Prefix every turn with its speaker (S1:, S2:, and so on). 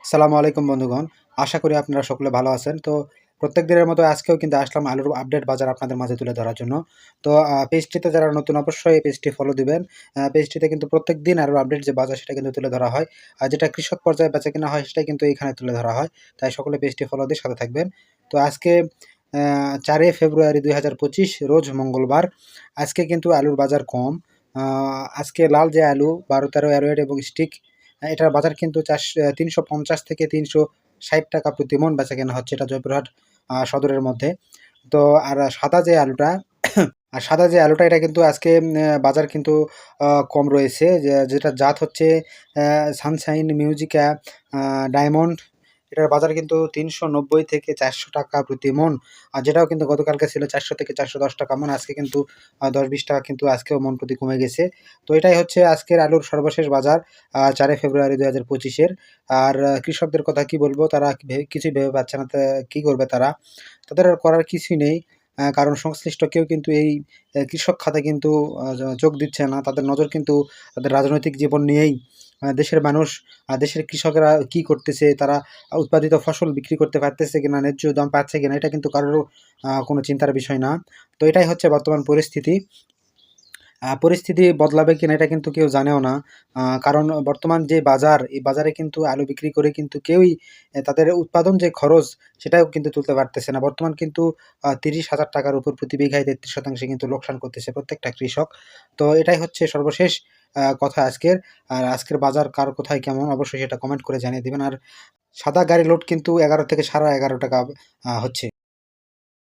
S1: আসসালামু আলাইকুম বন্ধুগণ। আশা করি আপনারা সকলে ভালো আছেন। তো প্রত্যেক দিনের মতো আজকেও কিন্তু আসলাম আলুর আপডেট বাজার আপনাদের মাঝে তুলে ধরার জন্য। তো পেজটিতে যারা নতুন অবশ্যই এই পেজটি ফলো দিবেন। পেজটিতে কিন্তু প্রত্যেকদিন আলুর আপডেট যে বাজার সেটা কিন্তু তুলে ধরা হয়। আর যেটা কৃষক পর্যায়ে বেচাকেনা হয় সেটাই কিন্তু এইখানে তুলে ধরা হয়। তাই সকলে পেজটি ফলো দিয়ে সাথে থাকবেন। তো আজকে ৪ ফেব্রুয়ারি ২০২৫ রোজ মঙ্গলবার। আজকে কিন্তু আলুর বাজার কম। আ আজকে লাল যে আলু ১২-১৩ অ্যারোহেড এবং স্টিক এটার বাজার কিন্তু ৩৫০ থেকে ৳৩৬০ প্রতি মন বেচাকেনা হচ্ছে এটা জয়পুরহাট সদরের মধ্যে। তো আর সাদা যে আলুটা এটা কিন্তু আজকে বাজার কিন্তু কম রয়েছে। যেটা জাত হচ্ছে সানশাইন মিউজিকা আ ডায়মন্ড। এটার বাজার কিন্তু ৳৩৯০ থেকে ৳৪০০ প্রতি মন। আর যেটাও কিন্তু গতকালকে ছিল ৳৪০০ থেকে ৳৪১০ মন। আজকে কিন্তু ৳১০-২০ কিন্তু আজকেও মন প্রতি কমে গেছে। তো এটাই হচ্ছে আজকের আলুর সর্বশেষ বাজার ৪ ফেব্রুয়ারি ২০২৫ এর। আর কৃষকদের কথা কি বলবো? তারা কিছুই ভেবে পাচ্ছে না কি করবে তারা? তাদের আর করার কিছুই নেই। কারণ সংশ্লিষ্ট কেউ কিন্তু এই কৃষক খাতে কিন্তু চোখ দিচ্ছে না। তাদের নজর কিন্তু তাদের রাজনৈতিক জীবন নিয়েই। দেশের মানুষ, দেশের কৃষকেরা কি করতেছে? তারা উৎপাদিত ফসল বিক্রি করতে পারতেছে কিনা? ন্যায্য দাম পাচ্ছে কিনা? এটা কিন্তু কারোরও কোনো চিন্তার বিষয় না। তো এটাই হচ্ছে বর্তমান পরিস্থিতি। পরিস্থিতি বদলাবে কিনা এটা কিন্তু কেউ জানেও না। কারণ বর্তমান যে বাজার, এই বাজারে কিন্তু আলু বিক্রি করে কিন্তু কেউই তাদের উৎপাদন যে খরচ সেটাও কিন্তু তুলতে পারতেছে না। বর্তমান কিন্তু ৳৩০,০০০ উপর প্রতি বিঘায় ৩৩% কিন্তু লোকসান করতেছে প্রত্যেকটা কৃষক। তো এটাই হচ্ছে সর্বশেষ কথা আজকের। আর আজকের বাজার কার কোথায় কেমন অবশ্যই সেটা কমেন্ট করে জানিয়ে দিবেন। আর সাদা গাড়ি লোড কিন্তু ১১ থেকে ৳১১.৫ হচ্ছে।